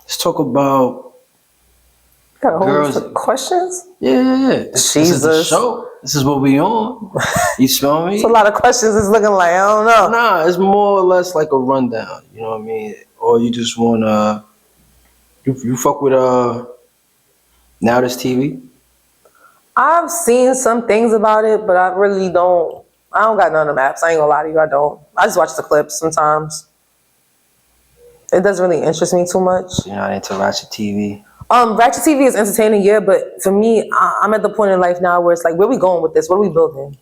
Let's talk about got a whole girls. list of questions. Yeah. This is the show. This is what we on. You smell me? It's a lot of questions. It's looking like, I don't know. Nah, it's more or less like a rundown. You know what I mean? Or you just wanna you fuck with Now This TV? I've seen some things about it, but I really don't. I don't got none of them apps. I ain't gonna lie to you. I don't. I just watch the clips sometimes. It doesn't really interest me too much. You're not into Ratchet TV? Ratchet TV is entertaining, yeah, but for me, I'm at the point in life now where it's like, where are we going with this? What are we building?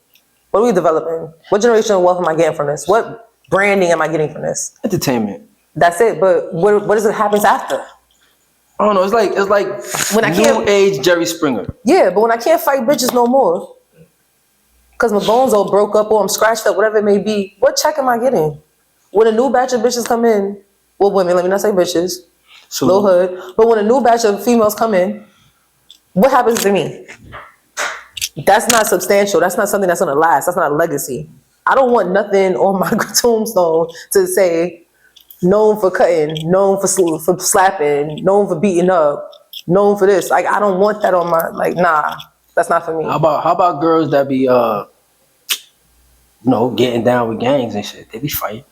What are we developing? What generational wealth am I getting from this? What branding am I getting from this? Entertainment. That's it. But what does it happens after? I don't know. It's like When I new can't- age Jerry Springer. Yeah, but when I can't fight bitches no more, because my bones all broke up or I'm scratched up, whatever it may be, what check am I getting? When a new batch of bitches come in, well, women, let me not say bitches, So little hood, but when a new batch of females come in, what happens to me? That's not substantial. That's not something that's gonna last. That's not a legacy. I don't want nothing on my tombstone to say known for cutting, known for slapping, known for beating up, known for this. Like, I don't want that on my, like, nah, that's not for me. How about girls that be getting down with gangs and shit? They be fighting.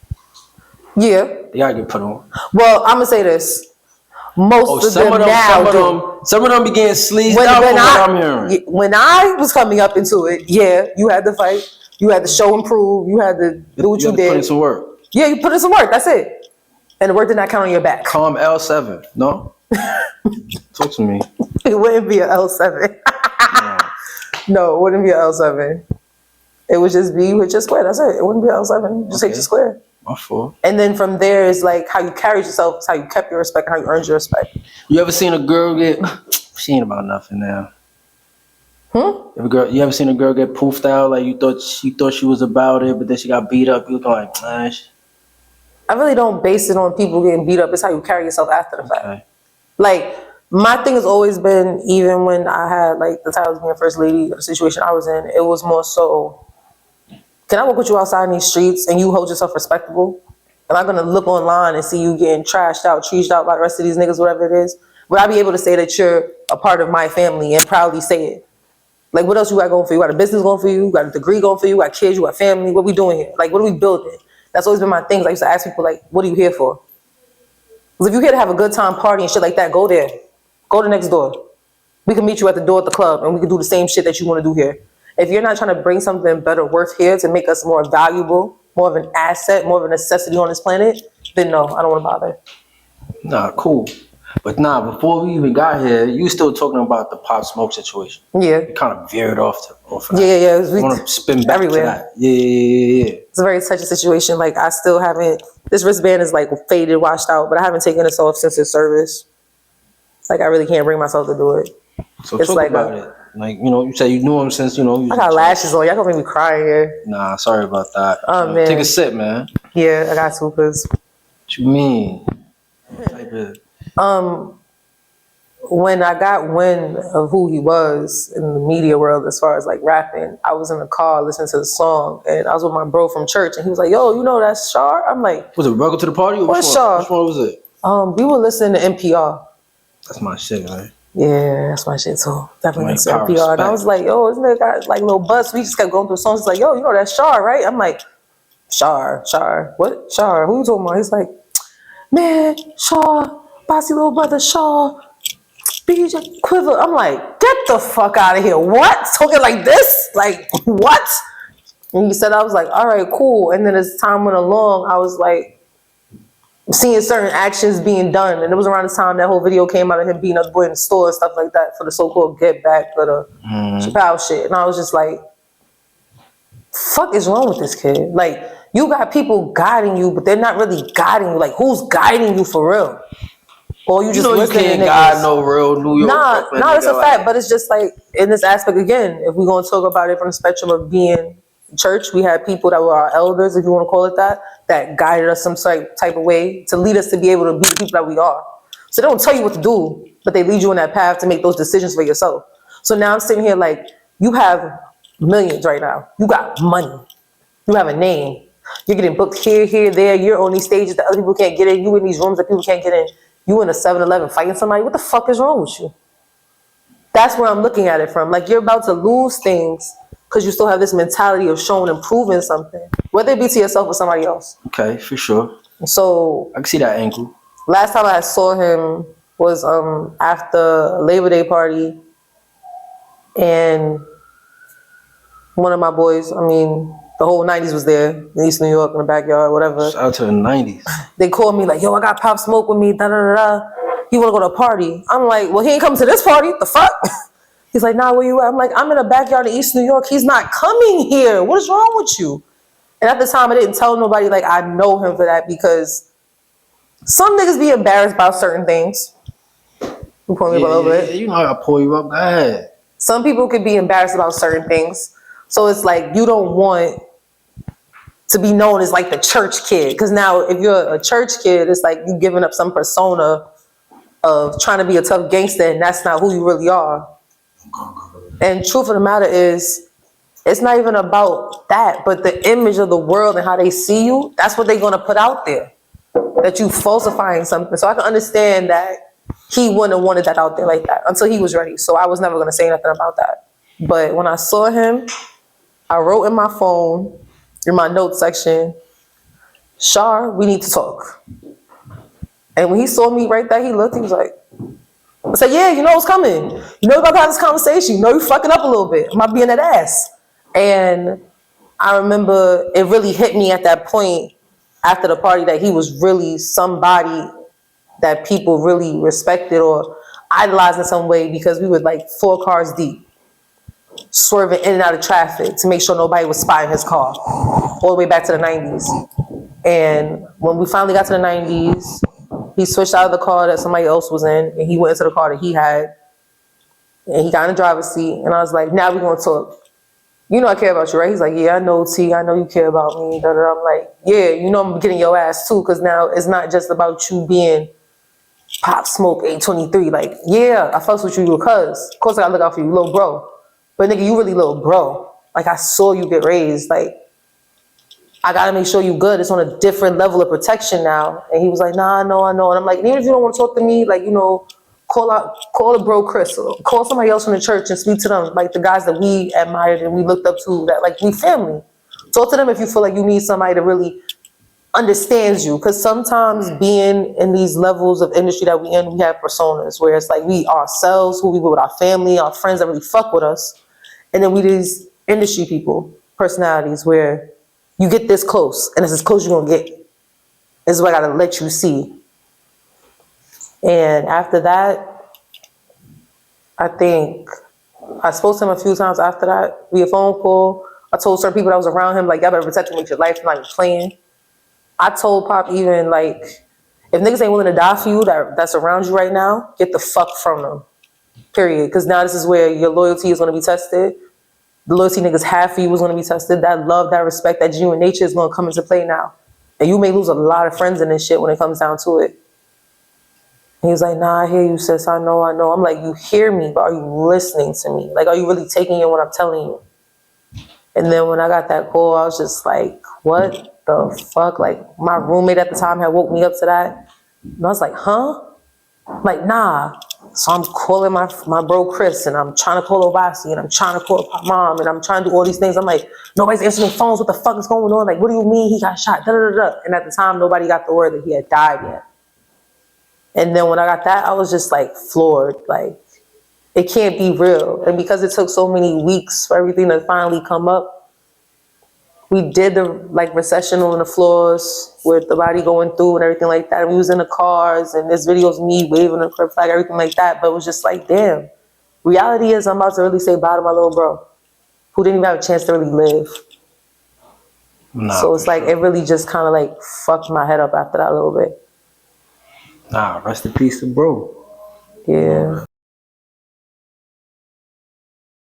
Yeah. They gotta get put on. Well, I'm gonna say this. Most of them now do. Some of them be getting sleazed out from what I'm hearing. When I was coming up into it, yeah, you had to fight. You had to show and prove. You had to do what you did. Put in some work. Yeah, you put in some work. That's it. And the work did not count on your back. Calm L7. No? Talk to me. It wouldn't be an L7. No, it wouldn't be an L7. It would just be with your square. That's it. It wouldn't be an L7. Just take your square. My fault. And then from there is like how you carried yourself, it's how you kept your respect, and how you earned your respect. You ever seen a girl get... She ain't about nothing now. You ever seen a girl get poofed out? Like you thought she was about it, but then she got beat up. You was like, I really don't base it on people getting beat up. It's how you carry yourself after the fact. Okay. Like, my thing has always been, even when I had, like, the title of being first lady, the situation I was in, it was more so, can I walk with you outside in these streets and you hold yourself respectable? Am I going to look online and see you getting trashed out, treached out by the rest of these niggas, whatever it is? Would I be able to say that you're a part of my family and proudly say it? Like, what else you got going for you? You got a business going for you? You got a degree going for you? You got kids? You got family? What we doing here? Like, what are we building? That's always been my thing. I used to ask people, like, what are you here for? Because if you're here to have a good time, party and shit like that, go there. Go to next door. We can meet you at the door at the club and we can do the same shit that you want to do here. If you're not trying to bring something better worth here to make us more valuable, more of an asset, more of a necessity on this planet, then no, I don't want to bother. Nah, cool. But nah, before we even got here, you still talking about the Pop Smoke situation. Yeah. You kind of veered off of that. Yeah. I want to spin back everywhere. to that. Yeah. It's a very touchy situation. Like, I still haven't, this wristband is like faded, washed out, but I haven't taken this off since its service. Like, I really can't bring myself to do it. So it's talk like about it. Like, you say you knew him since, you I got lashes on. Y'all gonna make me cry here. Nah, sorry about that. Oh, man. Take a sip, man. Yeah, I got supers. What you mean? Type of... When I got wind of who he was in the media world as far as like rapping, I was in the car listening to the song and I was with my bro from church and he was like, yo, you know that's Shar? I'm like, was it Welcome to the Party? Or what's Shar? Which one was it? We were listening to NPR. That's my shit, man. Yeah, that's my shit too. Definitely Like, listen to NPR. And I was like, yo, this nigga got like little buzz. We just kept going through songs. He's like, yo, you know that's Shar, right? I'm like, Shar. What? Shar? Who you talking about? He's like, man, Shar, bossy little brother, Shar. BJ Quiver. I'm like, get the fuck out of here. What? Talking like this? Like, what? And he said, I was like, all right, cool. And then as time went along, I was like, seeing certain actions being done. And it was around the time that whole video came out of him beating up the boy in the store and stuff like that for the so-called get back for the Chappelle shit. And I was just like, fuck is wrong with this kid? Like, you got people guiding you, but they're not really guiding you. Like, who's guiding you for real? Or you just you can't guide no real New York. Nah, it's a fact, but it's just like in this aspect again, if we're gonna talk about it from the spectrum of being church, we had people that were our elders, if you want to call it that guided us some type of way to lead us to be able to be the people that we are. So they don't tell you what to do, but they lead you on that path to make those decisions for yourself. So now I'm sitting here like, you have millions right now. You got money. You have a name. You're getting booked here, there. You're on these stages that other people can't get in. You in these rooms that people can't get in. You in a 7-Eleven fighting somebody? What the fuck is wrong with you? That's where I'm looking at it from. Like, you're about to lose things because you still have this mentality of showing and proving something, whether it be to yourself or somebody else. Okay, for sure. So I can see that angle. last time I saw him was after Labor Day party, and one of my boys, I mean, the whole 90s was there in East New York in the backyard, whatever. Shout out to the 90s. They called me like, yo, I got Pop Smoke with me, da da da da. He want to go to a party. I'm like, well, he ain't coming to this party. The fuck? He's like, nah, where you at? I'm like, I'm in a backyard in East New York. He's not coming here. What is wrong with you? And at the time, I didn't tell nobody, like, I know him for that, because some niggas be embarrassed about certain things. You pull me up a little bit. You know I pull you up bad. Some people could be embarrassed about certain things. So it's like, you don't want to be known as like the church kid. Because now if you're a church kid, it's like you giving up some persona of trying to be a tough gangster, and that's not who you really are. And truth of the matter is, it's not even about that, but the image of the world and how they see you, that's what they're going to put out there, that you falsifying something. So I can understand that he wouldn't have wanted that out there like that until he was ready. So I was never going to say nothing about that. But when I saw him, I wrote in my phone, in my notes section, Shar, we need to talk. And when he saw me right there, he looked, he was like, I said, yeah, you know what's coming. You know we're about to have this conversation. You know you're fucking up a little bit. I'm about to be in that ass. And I remember it really hit me at that point after the party that he was really somebody that people really respected or idolized in some way, because we were like 4 cars deep, swerving in and out of traffic to make sure nobody was spying his car all the way back to the 90s. And when we finally got to the 90s, he switched out of the car that somebody else was in, and he went into the car that he had, and he got in the driver's seat, and I was like, now we're going to talk. You know I care about you, right? He's like, yeah, I know, T. I know you care about me. Da, da, da. I'm like, yeah, you know I'm getting your ass too, because now it's not just about you being Pop Smoke 823. Like, yeah, I fucks with you because, of course I gotta look out for you, little bro. But nigga, you really little bro. Like, I saw you get raised. Like, I gotta make sure you good. It's on a different level of protection now. And he was like, nah, I know. And I'm like, even if you don't want to talk to me, like, you know, call a bro Chris, or call somebody else from the church and speak to them, like the guys that we admired and we looked up to, that like we family. Talk to them if you feel like you need somebody to really understands you. Because sometimes being in these levels of industry that we in, we have personas where it's like we ourselves, who we were with our family, our friends that really fuck with us. And then we these industry people, personalities where you get this close and it's as close you're gonna get. This is what I gotta let you see. And after that, I think I spoke to him a few times after that via phone call. I told certain people that was around him, like, y'all better protect him with your life, not playing. I told Pop even, like, if niggas ain't willing to die for you that's around you right now, get the fuck from them, period. Because now this is where your loyalty is going to be tested. The loyalty niggas have for you is going to be tested. That love, that respect, that genuine nature is going to come into play now. And you may lose a lot of friends in this shit when it comes down to it. And he was like, nah, I hear you, sis. I know. I'm like, you hear me, but are you listening to me? Like, are you really taking in what I'm telling you? And then when I got that call, I was just like, what the fuck? Like, my roommate at the time had woke me up to that. And I was like, huh? I'm like, nah. So I'm calling my bro Chris, and I'm trying to call Obasi, and I'm trying to call Pop Mom, and I'm trying to do all these things. I'm like, nobody's answering phones. What the fuck is going on? Like, what do you mean he got shot? Da, da, da, da. And at the time, nobody got the word that he had died yet. And then when I got that, I was just like floored. Like, it can't be real. And because it took so many weeks for everything to finally come up, we did the like recession on the floors with the body going through and everything like that. And we was in the cars, and this video's me waving the crib flag, everything like that. But it was just like, damn. Reality is I'm about to really say bye to my little bro, who didn't even have a chance to really live. Nah, so it's like, it really just kind of like fucked my head up after that a little bit. Nah, rest in peace to bro. Yeah.